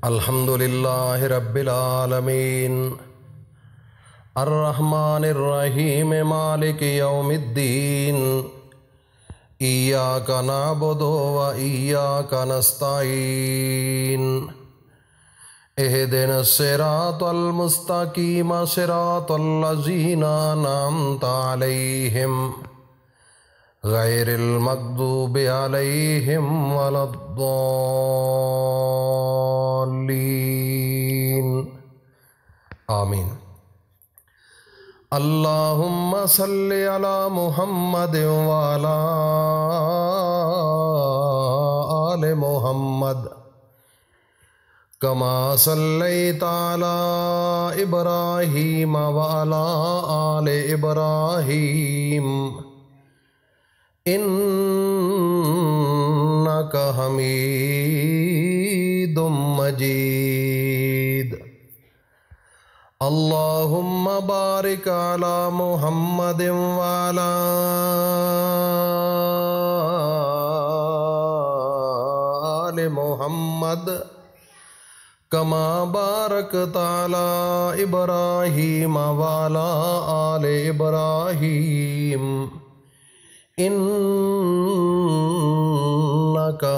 الحمد للہ رب العالمین الرحمن الرحیم مالک یوم الدین ایاک نعبد و ایاک نستعین اہدنا الصراط المستقیم صراط الذین انعمت علیہم غیر المغضوب علیہم ولا الضالین آمین۔ اللہم صلی علی محمد وعلی آل محمد کما صلیت علی ابراہیم وعلی آل ابراہیم انک حمید مجید۔ اللہم بارک علی محمد وعلی آل محمد کما بارکت علی ابراہیم وعلی آل ابراہیم انک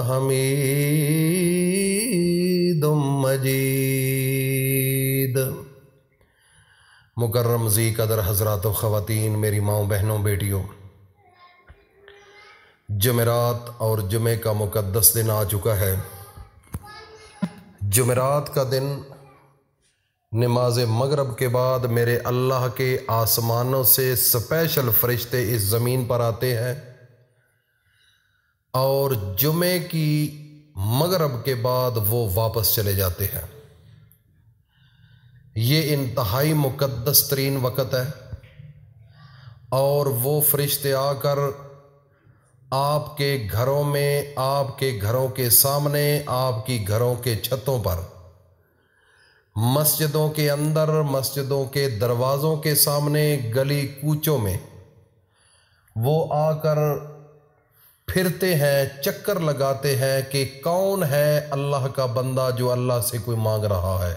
حمید مجید۔ مکرم ذی قدر حضرات و خواتین، میری ماؤں بہنوں بیٹیوں، جمعرات اور جمعے کا مقدس دن آ چکا ہے۔ جمعرات کا دن نماز مغرب کے بعد میرے اللہ کے آسمانوں سے سپیشل فرشتے اس زمین پر آتے ہیں، اور جمعے کی مغرب کے بعد وہ واپس چلے جاتے ہیں۔ یہ انتہائی مقدس ترین وقت ہے، اور وہ فرشتے آ کر آپ کے گھروں میں، آپ کے گھروں کے سامنے، آپ کی گھروں کے چھتوں پر، مسجدوں کے اندر، مسجدوں کے دروازوں کے سامنے، گلی کوچوں میں وہ آ کر پھرتے ہیں، چکر لگاتے ہیں کہ کون ہے اللہ کا بندہ جو اللہ سے کوئی مانگ رہا ہے۔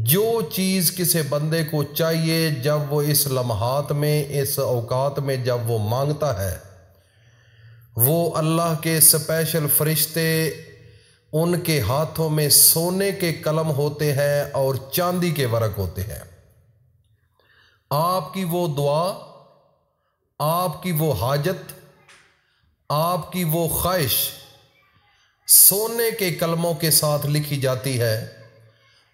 جو چیز کسی بندے کو چاہیے، جب وہ اس لمحات میں، اس اوقات میں جب وہ مانگتا ہے، وہ اللہ کے سپیشل فرشتے ان کے ہاتھوں میں سونے کے قلم ہوتے ہیں اور چاندی کے ورق ہوتے ہیں۔ آپ کی وہ دعا، آپ کی وہ حاجت، آپ کی وہ خواہش سونے کے قلموں کے ساتھ لکھی جاتی ہے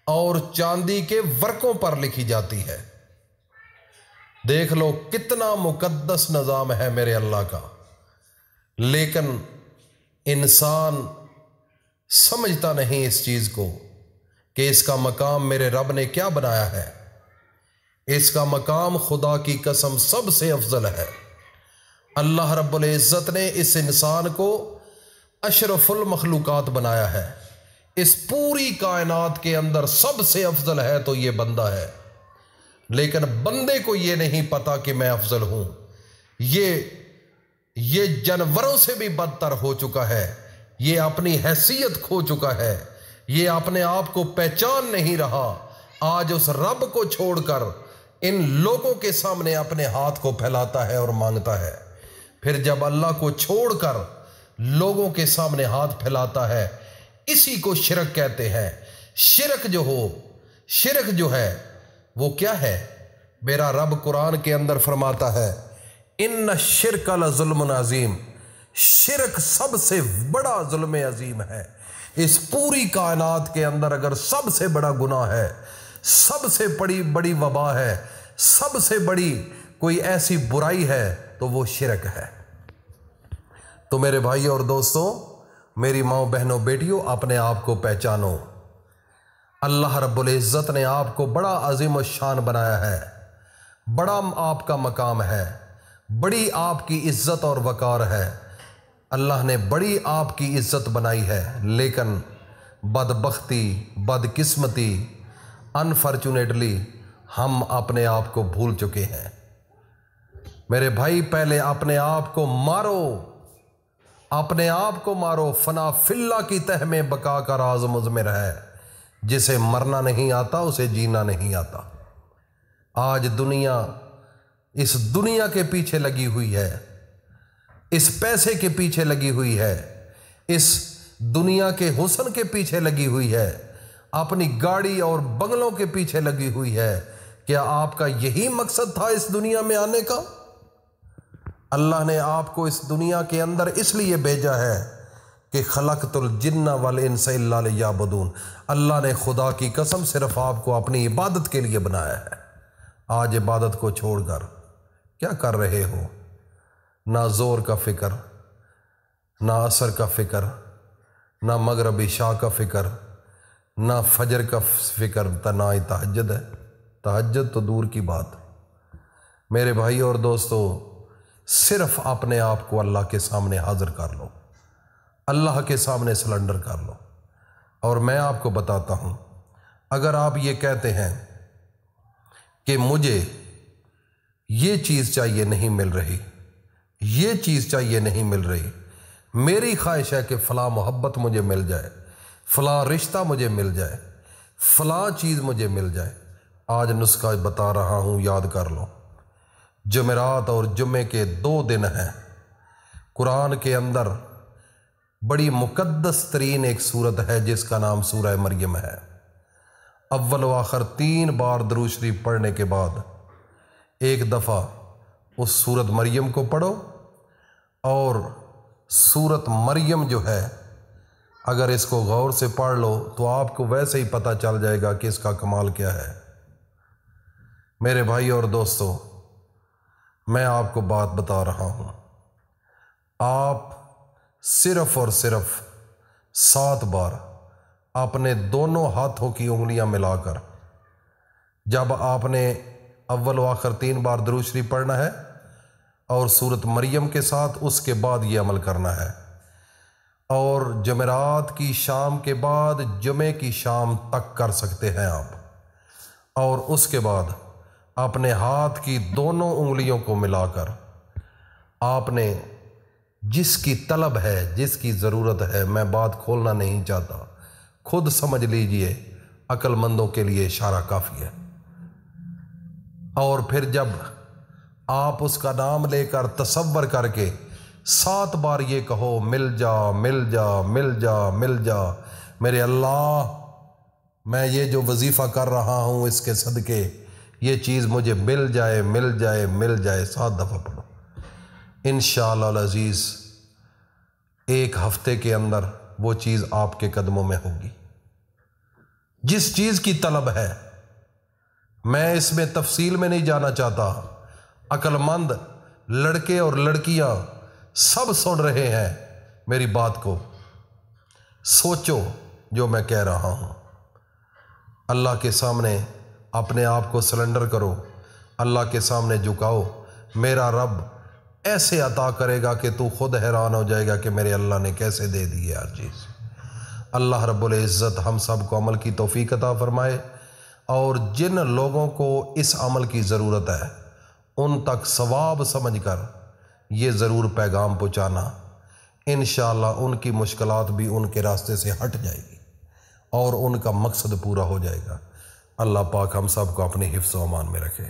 اور چاندی کے ورقوں پر لکھی جاتی ہے۔ دیکھ لو کتنا مقدس نظام ہے میرے اللہ کا، لیکن انسان سمجھتا نہیں اس چیز کو کہ اس کا مقام میرے رب نے کیا بنایا ہے۔ اس کا مقام خدا کی قسم سب سے افضل ہے۔ اللہ رب العزت نے اس انسان کو اشرف المخلوقات بنایا ہے۔ اس پوری کائنات کے اندر سب سے افضل ہے تو یہ بندہ ہے، لیکن بندے کو یہ نہیں پتا کہ میں افضل ہوں۔ یہ جانوروں سے بھی بدتر ہو چکا ہے، یہ اپنی حیثیت کھو چکا ہے، یہ اپنے آپ کو پہچان نہیں رہا۔ آج اس رب کو چھوڑ کر ان لوگوں کے سامنے اپنے ہاتھ کو پھیلاتا ہے اور مانگتا ہے، پھر جب اللہ کو چھوڑ کر لوگوں کے سامنے ہاتھ پھیلاتا ہے، اسی کو شرک کہتے ہیں۔ شرک جو ہے وہ کیا ہے؟ میرا رب قرآن کے اندر فرماتا ہے ان الشرک لظلم عظیم، شرک سب سے بڑا ظلم عظیم ہے۔ اس پوری کائنات کے اندر اگر سب سے بڑا گناہ ہے، سب سے بڑی وبا ہے، سب سے بڑی کوئی ایسی برائی ہے تو وہ شرک ہے۔ تو میرے بھائی اور دوستوں، میری ماؤں بہنوں بیٹیوں، اپنے آپ کو پہچانو۔ اللہ رب العزت نے آپ کو بڑا عظیم الشان بنایا ہے، بڑا آپ کا مقام ہے، بڑی آپ کی عزت اور وقار ہے۔ اللہ نے بڑی آپ کی عزت بنائی ہے، لیکن بدبختی، بدقسمتی، انفارچونیٹلی ہم اپنے آپ کو بھول چکے ہیں۔ میرے بھائی، پہلے اپنے آپ کو مارو، اپنے آپ کو مارو، فنا فی اللہ کی تہ میں بقا کا راز مضمر ہے، جسے مرنا نہیں آتا اسے جینا نہیں آتا۔ آج دنیا اس دنیا کے پیچھے لگی ہوئی ہے، اس پیسے کے پیچھے لگی ہوئی ہے، اس دنیا کے حسن کے پیچھے لگی ہوئی ہے، اپنی گاڑی اور بنگلوں کے پیچھے لگی ہوئی ہے۔ کیا آپ کا یہی مقصد تھا اس دنیا میں آنے کا؟ اللہ نے آپ کو اس دنیا کے اندر اس لیے بھیجا ہے کہ خلقت الجن والانس الا لیعبدون۔ اللہ نے خدا کی قسم صرف آپ کو اپنی عبادت کے لیے بنایا ہے۔ آج عبادت کو چھوڑ کر کیا کر رہے ہو؟ نہ زور کا فکر، نہ عصر کا فکر، نہ مغرب عشاء کا فکر، نہ فجر کا فکر، نہ ہی تہجد ہے۔ تہجد تو دور کی بات۔ میرے بھائی اور دوستو، صرف اپنے آپ کو اللہ کے سامنے حاضر کر لو، اللہ کے سامنے سلنڈر کر لو۔ اور میں آپ کو بتاتا ہوں، اگر آپ یہ کہتے ہیں کہ مجھے یہ چیز چاہیے نہیں مل رہی، یہ چیز چاہیے نہیں مل رہی، میری خواہش ہے کہ فلاں محبت مجھے مل جائے، فلاں رشتہ مجھے مل جائے، فلاں چیز مجھے مل جائے، آج نسخہ بتا رہا ہوں، یاد کر لو۔ جمعرات اور جمعے کے 2 دن ہیں۔ قرآن کے اندر بڑی مقدس ترین ایک سورت ہے جس کا نام سورہ مریم ہے۔ اول و آخر 3 بار درود شریف پڑھنے کے بعد ایک دفعہ اس سورت مریم کو پڑھو، اور سورت مریم جو ہے اگر اس کو غور سے پڑھ لو تو آپ کو ویسے ہی پتہ چل جائے گا کہ اس کا کمال کیا ہے۔ میرے بھائی اور دوستو، میں آپ کو بات بتا رہا ہوں، آپ صرف اور صرف 7 بار اپنے دونوں ہاتھوں کی انگلیاں ملا کر، جب آپ نے اول و آخر 3 بار درود شریف پڑھنا ہے اور سورت مریم کے ساتھ، اس کے بعد یہ عمل کرنا ہے، اور جمعرات کی شام کے بعد جمعے کی شام تک کر سکتے ہیں آپ، اور اس کے بعد اپنے ہاتھ کی دونوں انگلیوں کو ملا کر آپ نے جس کی طلب ہے، جس کی ضرورت ہے، میں بات کھولنا نہیں چاہتا، خود سمجھ لیجئے، عقل مندوں کے لیے اشارہ کافی ہے۔ اور پھر جب آپ اس کا نام لے کر تصور کر کے 7 بار یہ کہو، مل جا مل جا مل جا مل جا، میرے اللہ میں یہ جو وظیفہ کر رہا ہوں اس کے صدقے یہ چیز مجھے مل جائے مل جائے مل جائے، 7 دفعہ پڑھو، انشاءاللہ العزیز 1 ہفتے کے اندر وہ چیز آپ کے قدموں میں ہوگی۔ جس چیز کی طلب ہے، میں اس میں تفصیل میں نہیں جانا چاہتا، عقل مند لڑکے اور لڑکیاں سب سن رہے ہیں میری بات کو، سوچو جو میں کہہ رہا ہوں، اللہ کے سامنے اپنے آپ کو سلنڈر کرو، اللہ کے سامنے جھکاؤ، میرا رب ایسے عطا کرے گا کہ تو خود حیران ہو جائے گا کہ میرے اللہ نے کیسے دے دی ہے ہر چیز۔ اللہ رب العزت ہم سب کو عمل کی توفیق عطا فرمائے، اور جن لوگوں کو اس عمل کی ضرورت ہے ان تک ثواب سمجھ کر یہ ضرور پیغام پہنچانا، انشاءاللہ ان کی مشکلات بھی ان کے راستے سے ہٹ جائے گی اور ان کا مقصد پورا ہو جائے گا۔ اللہ پاک ہم سب کو اپنی حفظ و امان میں رکھے۔